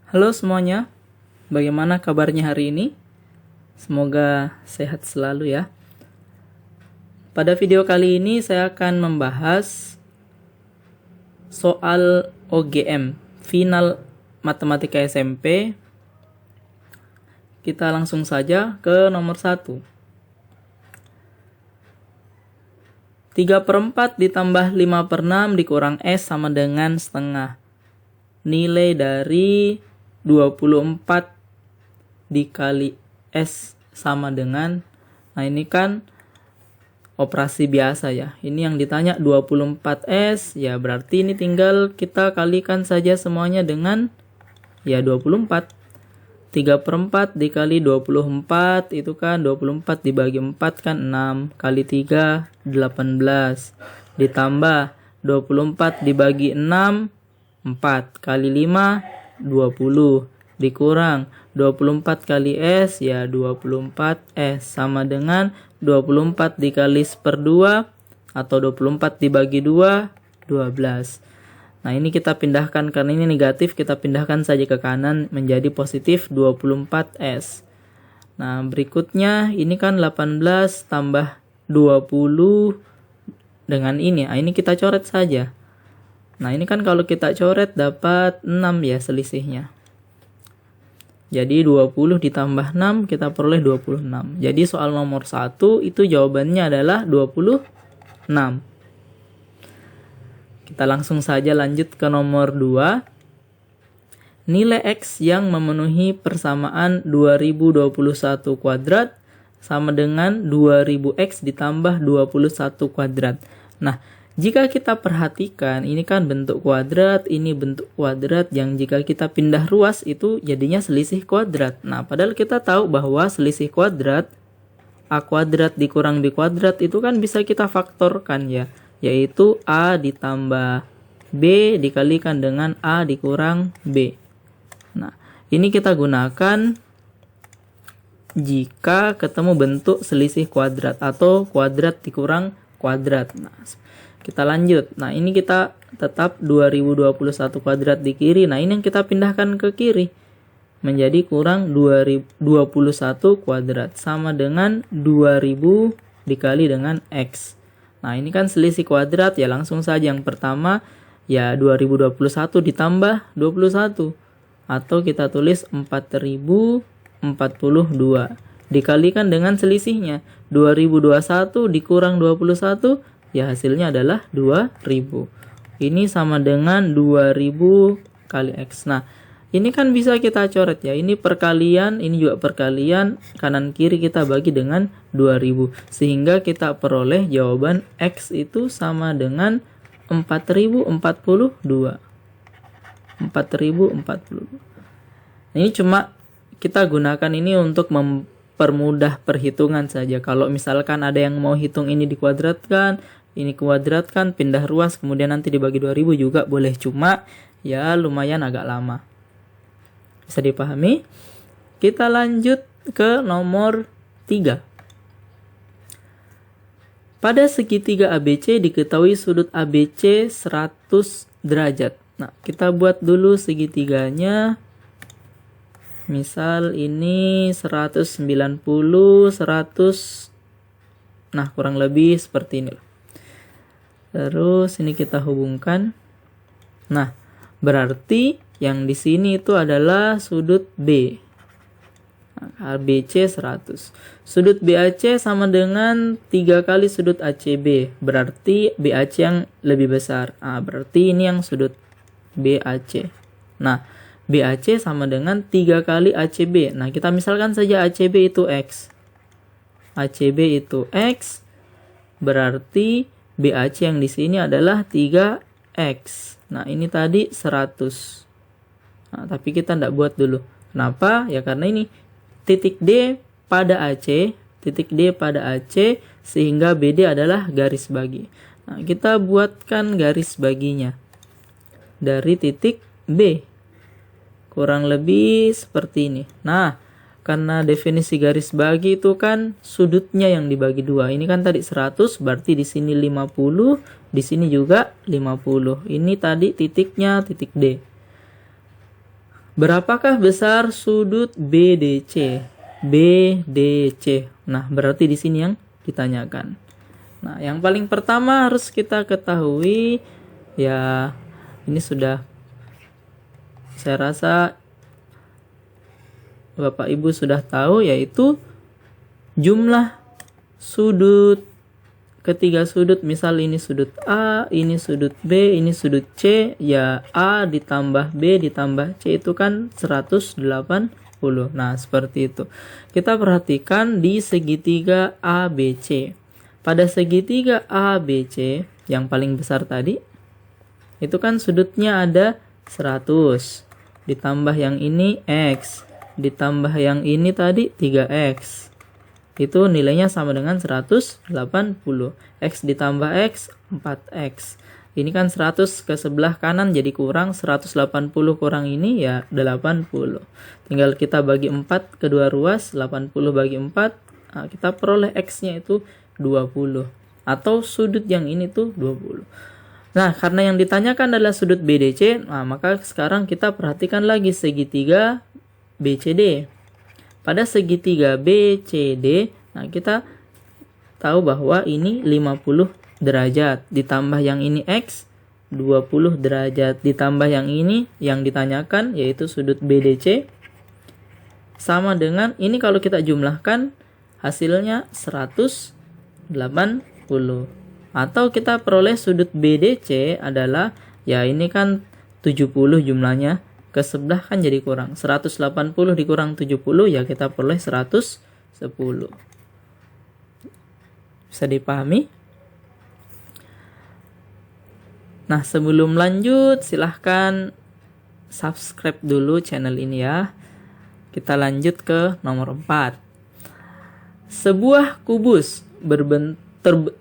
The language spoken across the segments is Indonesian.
Halo semuanya, bagaimana kabarnya hari ini? Semoga sehat selalu ya. Pada video kali ini saya akan membahas soal OGM, Final Matematika SMP. Kita langsung saja ke nomor 1. 3/4 ditambah 5/6 dikurang S sama dengan setengah. Nilai dari 24 dikali S sama dengan, nah ini kan operasi biasa ya. Ini yang ditanya 24S, ya berarti ini tinggal kita kalikan saja semuanya dengan ya 24. 3/4 dikali 24 itu kan 24 dibagi 4 kan 6, kali 3 18, ditambah 24 dibagi 6 4, kali 5 20, dikurang 24 kali S ya 24S sama dengan 24 dikali 1/2 atau 24 dibagi 2 12. Nah ini kita pindahkan karena ini negatif, kita pindahkan saja ke kanan menjadi positif 24S. Nah berikutnya ini kan 18 tambah 20 dengan ini. Nah ini kita coret saja. Nah ini kan kalau kita coret dapat 6 ya selisihnya. Jadi 20 ditambah 6 kita peroleh 26. Jadi soal nomor 1 itu jawabannya adalah 26. Kita langsung saja lanjut ke nomor 2. Nilai X yang memenuhi persamaan 2021 kuadrat sama dengan 2000X ditambah 21 kuadrat. Nah jika kita perhatikan, ini kan bentuk kuadrat, ini bentuk kuadrat yang jika kita pindah ruas itu jadinya selisih kuadrat. Nah, padahal kita tahu bahwa selisih kuadrat, A kuadrat dikurang B kuadrat itu kan bisa kita faktorkan ya. Yaitu A ditambah B dikalikan dengan A dikurang B. Nah, ini kita gunakan jika ketemu bentuk selisih kuadrat atau kuadrat dikurang kuadrat. Nah, kita lanjut. Nah, ini kita tetap 2021 kuadrat di kiri. Nah, ini yang kita pindahkan ke kiri. Menjadi kurang 2021 kuadrat. Sama dengan 2000 dikali dengan X. Nah, ini kan selisih kuadrat ya. Langsung saja yang pertama ya 2021 ditambah 21. Atau kita tulis 4042. Dikalikan dengan selisihnya. 2021 dikurang 21. Ya hasilnya adalah 2000. Ini sama dengan 2000 kali X. Nah ini kan bisa kita coret ya. Ini perkalian, ini juga perkalian. Kanan kiri kita bagi dengan 2000. Sehingga kita peroleh jawaban X itu sama dengan 4042. 4042. Ini cuma kita gunakan ini untuk mempermudah perhitungan saja. Kalau misalkan ada yang mau hitung ini dikuadratkan, ini kuadratkan, pindah ruas, kemudian nanti dibagi 2000 juga boleh. Cuma ya lumayan agak lama. Bisa dipahami? Kita lanjut ke nomor 3. Pada segitiga ABC diketahui sudut ABC 100 derajat. Nah, kita buat dulu segitiganya. Misal ini 190, 100. Nah, kurang lebih seperti ini. Terus ini kita hubungkan. Nah, berarti yang di sini itu adalah sudut B. ABC 100. Sudut BAC sama dengan 3 kali sudut ACB. Berarti BAC yang lebih besar. Berarti ini yang sudut BAC. Nah, BAC sama dengan 3 kali ACB. Nah, kita misalkan saja ACB itu X. ACB itu X. Berarti BAC yang di sini adalah 3X. Nah, ini tadi 100. Nah, tapi kita tidak buat dulu. Kenapa? Ya karena ini titik D pada AC, titik D pada AC, sehingga BD adalah garis bagi. Nah, kita buatkan garis baginya dari titik B. Kurang lebih seperti ini. Nah, karena definisi garis bagi itu kan sudutnya yang dibagi 2. Ini kan tadi 100, berarti di sini 50, di sini juga 50. Ini tadi titiknya titik D. Berapakah besar sudut BDC? BDC. Nah, berarti di sini yang ditanyakan. Nah, yang paling pertama harus kita ketahui, ya ini sudah saya rasa Bapak Ibu sudah tahu, yaitu jumlah sudut ketiga sudut. Misal ini sudut A, ini sudut B, ini sudut C, ya A ditambah B ditambah C itu kan 180. Nah, seperti itu. Kita perhatikan di segitiga ABC. Pada segitiga ABC yang paling besar tadi, itu kan sudutnya ada 100. Ditambah yang ini X. Ditambah yang ini tadi 3X. Itu nilainya sama dengan 180. X ditambah X, 4X. Ini kan 100 ke sebelah kanan jadi kurang, 180 kurang ini ya 80. Tinggal kita bagi 4 kedua ruas, 80 bagi 4. Nah, kita peroleh X-nya itu 20. Atau sudut yang ini tuh 20. Nah, karena yang ditanyakan adalah sudut BDC, nah maka sekarang kita perhatikan lagi segitiga BCD. Pada segitiga BCD, nah kita tahu bahwa ini 50 derajat. Ditambah yang ini X, 20 derajat. Ditambah yang ini yang ditanyakan, yaitu sudut BDC. Sama dengan, ini kalau kita jumlahkan, hasilnya 180. Atau kita peroleh sudut BDC adalah, ya ini kan 70 jumlahnya. Ke sebelah kan jadi kurang. 180 dikurang 70, ya kita peroleh 110. Bisa dipahami? Nah, sebelum lanjut, silahkan subscribe dulu channel ini ya. Kita lanjut ke nomor 4. Sebuah kubus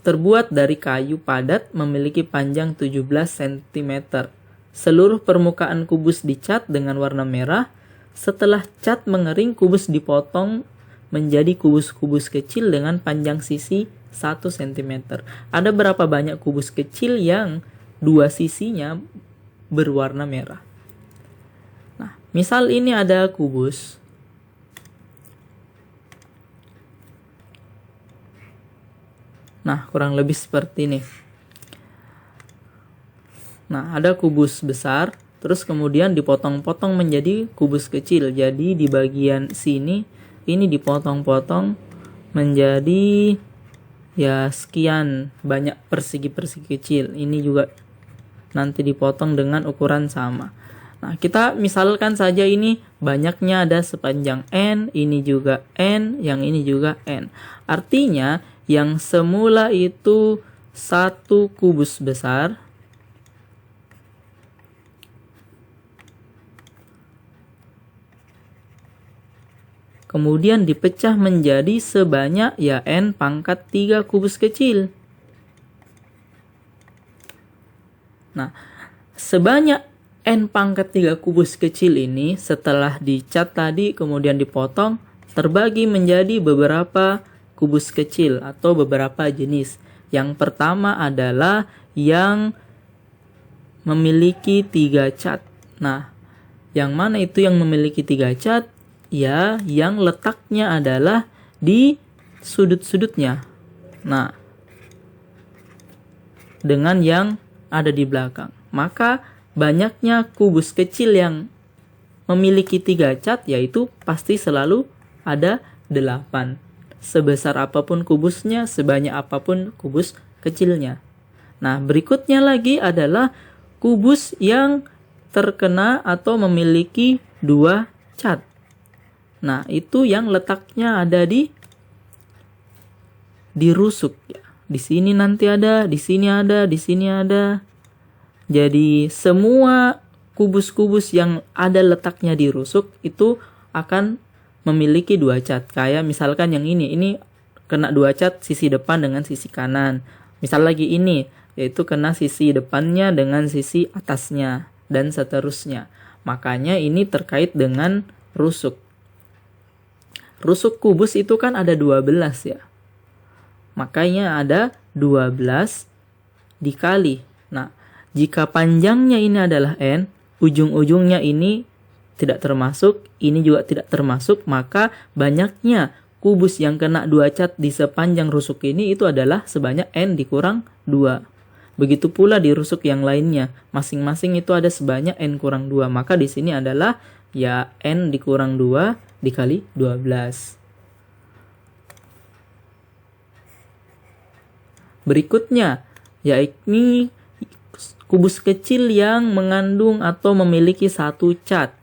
terbuat dari kayu padat memiliki panjang 17 cm. Seluruh permukaan kubus dicat dengan warna merah. Setelah cat mengering, kubus dipotong menjadi kubus-kubus kecil dengan panjang sisi 1 cm. Ada berapa banyak kubus kecil yang dua sisinya berwarna merah? Nah, misal ini ada kubus. Nah, kurang lebih seperti ini. Nah, ada kubus besar, terus kemudian dipotong-potong menjadi kubus kecil. Jadi di bagian sini, ini dipotong-potong menjadi ya sekian banyak persegi-persegi kecil. Ini juga nanti dipotong dengan ukuran sama. Nah, kita misalkan saja ini banyaknya ada sepanjang N, ini juga N, yang ini juga N. Artinya, yang semula itu satu kubus besar, kemudian dipecah menjadi sebanyak ya N pangkat 3 kubus kecil. Nah, sebanyak N pangkat 3 kubus kecil ini setelah dicat tadi kemudian dipotong, terbagi menjadi beberapa kubus kecil atau beberapa jenis. Yang pertama adalah yang memiliki 3 cat. Nah, yang mana itu yang memiliki 3 cat? Ya, yang letaknya adalah di sudut-sudutnya. Nah, dengan yang ada di belakang. Maka banyaknya kubus kecil yang memiliki 3 cat, yaitu pasti selalu ada 8. Sebesar apapun kubusnya, sebanyak apapun kubus kecilnya. Nah, berikutnya lagi adalah kubus yang terkena atau memiliki 2 cat. Nah, itu yang letaknya ada di rusuk ya. Di sini nanti ada, di sini ada, di sini ada. Jadi semua kubus-kubus yang ada letaknya di rusuk itu akan memiliki 2 cat. Kayak misalkan yang ini kena 2 cat sisi depan dengan sisi kanan. Misal lagi ini, yaitu kena sisi depannya dengan sisi atasnya dan seterusnya. Makanya ini terkait dengan rusuk. Rusuk kubus itu kan ada 12 ya. Makanya ada 12 dikali. Nah, jika panjangnya ini adalah N, ujung-ujungnya ini tidak termasuk, ini juga tidak termasuk, maka banyaknya kubus yang kena 2 cat di sepanjang rusuk ini itu adalah sebanyak N dikurang 2. Begitu pula di rusuk yang lainnya, masing-masing itu ada sebanyak N kurang 2. Maka di sini adalah ya N dikurang 2 dikali 12. Berikutnya, yakni kubus kecil yang mengandung atau memiliki 1 cat.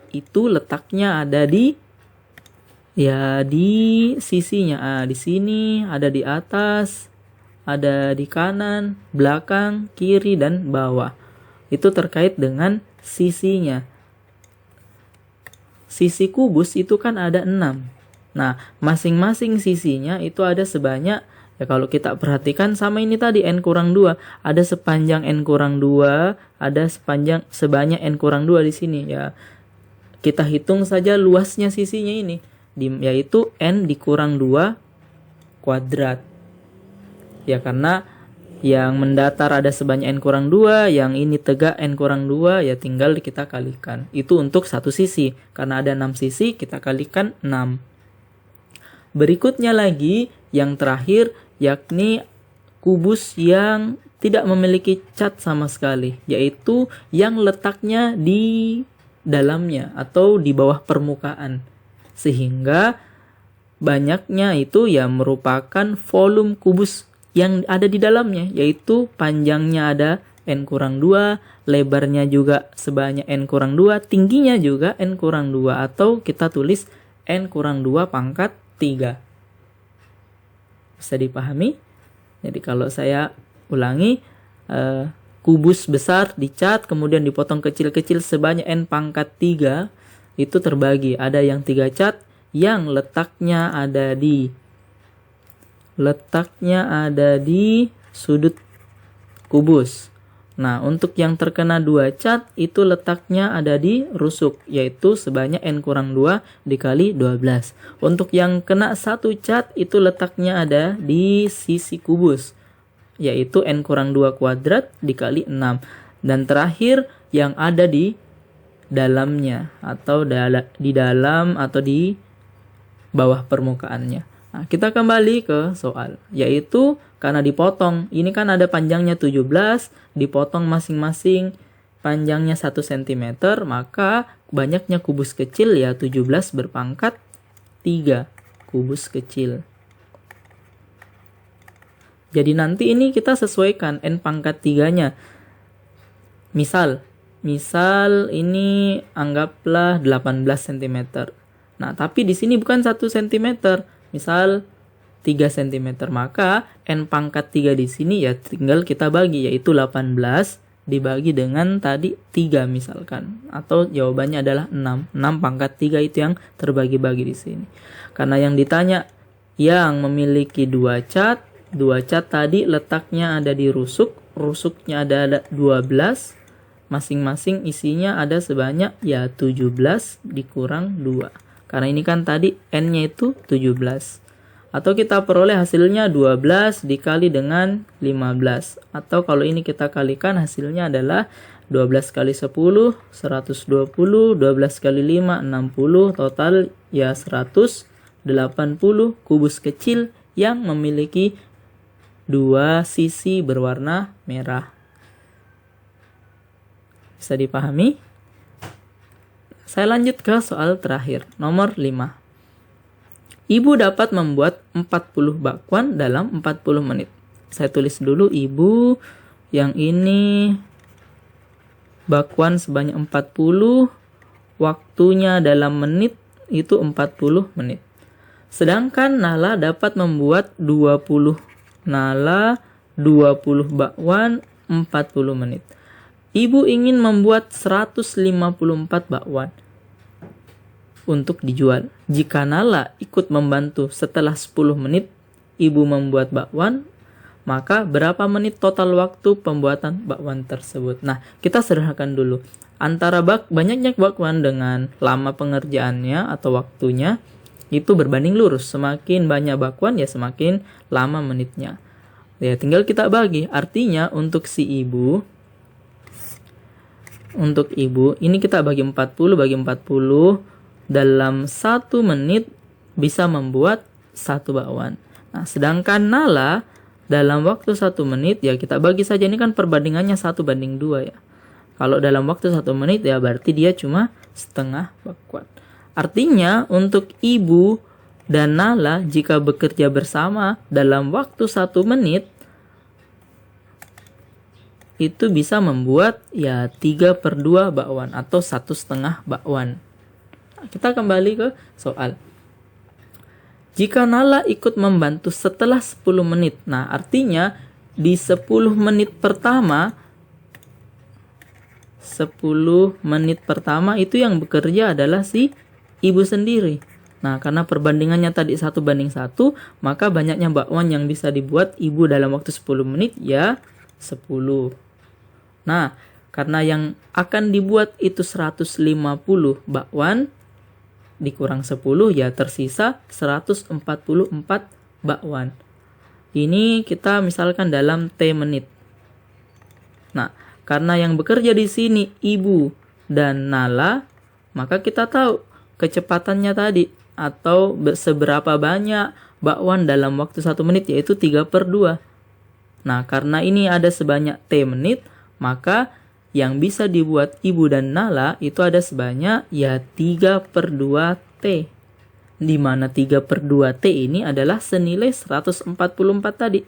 Itu letaknya ada di sisinya. Di sini, ada di atas, ada di kanan, belakang, kiri, dan bawah. Itu terkait dengan sisinya. Sisi kubus itu kan ada 6. Nah, masing-masing sisinya itu ada sebanyak, ya kalau kita perhatikan sama ini tadi N kurang 2. Ada sepanjang N kurang 2, ada sebanyak N kurang 2 di sini. Ya, kita hitung saja luasnya sisinya ini, yaitu N dikurang 2 kuadrat. Ya, karena yang mendatar ada sebanyak N kurang 2, yang ini tegak N kurang 2, ya tinggal kita kalikan. Itu untuk satu sisi. Karena ada 6 sisi, kita kalikan 6. Berikutnya lagi, yang terakhir, yakni kubus yang tidak memiliki cat sama sekali, yaitu yang letaknya di dalamnya atau di bawah permukaan. Sehingga banyaknya itu ya merupakan volume kubus yang ada di dalamnya, yaitu panjangnya ada N kurang 2, lebarnya juga sebanyak N kurang 2, tingginya juga N kurang 2, atau kita tulis N kurang 2 pangkat 3. Bisa dipahami? Jadi kalau saya ulangi, kubus besar dicat, kemudian dipotong kecil-kecil sebanyak N pangkat 3, itu terbagi. Ada yang 3 cat, yang letaknya ada di sudut kubus. Nah, untuk yang terkena 2 cat itu letaknya ada di rusuk, yaitu sebanyak N kurang 2 dikali 12. Untuk yang kena 1 cat itu letaknya ada di sisi kubus, yaitu N kurang 2 kuadrat dikali 6. Dan terakhir yang ada di dalamnya, atau di dalam atau di bawah permukaannya. Nah, kita kembali ke soal, yaitu karena dipotong, ini kan ada panjangnya 17, dipotong masing-masing panjangnya 1 cm, maka banyaknya kubus kecil ya 17 berpangkat 3 kubus kecil. Jadi nanti ini kita sesuaikan N pangkat 3-nya. Misal ini anggaplah 18 cm. Nah, tapi di sini bukan 1 cm. Misal 3 cm, maka N pangkat 3 di sini ya tinggal kita bagi, yaitu 18 dibagi dengan tadi 3 misalkan. Atau jawabannya adalah 6. 6 pangkat 3 itu yang terbagi-bagi di sini. Karena yang ditanya yang memiliki 2 cat tadi letaknya ada di rusuk, rusuknya ada 12, masing-masing isinya ada sebanyak ya 17 dikurang 2. Karena ini kan tadi N-nya itu 17. Atau kita peroleh hasilnya 12 dikali dengan 15. Atau kalau ini kita kalikan hasilnya adalah 12 kali 10, 120, 12 kali 5, 60, total ya 180 kubus kecil yang memiliki 2 sisi berwarna merah. Bisa dipahami? Saya lanjut ke soal terakhir, nomor 5. Ibu dapat membuat 40 bakwan dalam 40 menit. Saya tulis dulu ibu, yang ini bakwan sebanyak 40, waktunya dalam menit itu 40 menit. Sedangkan Nala dapat membuat 20 bakwan 40 menit. Ibu ingin membuat 154 bakwan untuk dijual. Jika Nala ikut membantu setelah 10 menit ibu membuat bakwan, maka berapa menit total waktu pembuatan bakwan tersebut? Nah, kita sederhanakan dulu. Antara banyaknya bakwan dengan lama pengerjaannya atau waktunya itu berbanding lurus. Semakin banyak bakwan ya semakin lama menitnya. Ya, tinggal kita bagi. Artinya untuk si ibu untuk ibu, ini kita bagi 40 dalam 1 menit bisa membuat 1 bakwan. Nah, sedangkan nala dalam waktu 1 menit ya kita bagi saja, ini kan perbandingannya 1:2 ya. Kalau dalam waktu 1 menit ya berarti dia cuma setengah bakwan. Artinya untuk ibu dan nala jika bekerja bersama dalam waktu 1 menit itu bisa membuat ya 3/2 bakwan atau 1,5 bakwan. Nah, kita kembali ke soal. Jika nala ikut membantu setelah 10 menit. Nah, artinya di 10 menit pertama itu yang bekerja adalah si ibu sendiri. Nah, karena perbandingannya tadi 1:1, maka banyaknya bakwan yang bisa dibuat ibu dalam waktu 10 menit ya 10. Nah, karena yang akan dibuat itu 150 bakwan dikurang 10 ya tersisa 144 bakwan. Ini kita misalkan dalam T menit. Nah, karena yang bekerja di sini ibu dan nala, maka kita tahu kecepatannya tadi atau seberapa banyak bakwan dalam waktu 1 menit yaitu 3/2. Nah, karena ini ada sebanyak T menit, maka yang bisa dibuat ibu dan nala itu ada sebanyak ya 3/2 T. Di mana 3/2 T ini adalah senilai 144 tadi.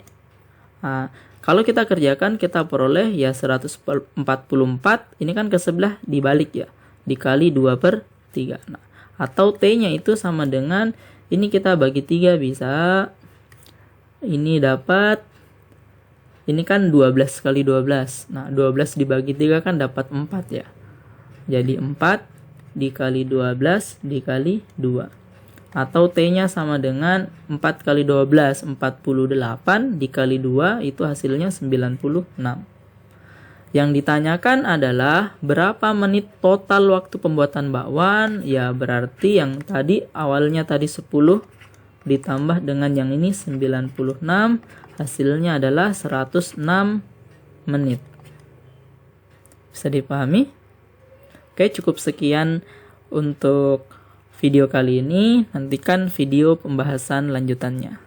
Nah, kalau kita kerjakan kita peroleh ya 144, ini kan ke sebelah dibalik ya, dikali 2/3. Nah, atau T-nya itu sama dengan, ini kita bagi 3 bisa, ini dapat, ini kan 12 kali 12. Nah, 12 dibagi 3 kan dapat 4 ya. Jadi 4 dikali 12 dikali 2. Atau T-nya sama dengan 4 kali 12, 48 dikali 2 itu hasilnya 96. Yang ditanyakan adalah berapa menit total waktu pembuatan bakwan? Ya berarti yang tadi awalnya tadi 10 ditambah dengan yang ini 96, hasilnya adalah 106 menit. Bisa dipahami? Oke, cukup sekian untuk video kali ini. Nantikan video pembahasan lanjutannya.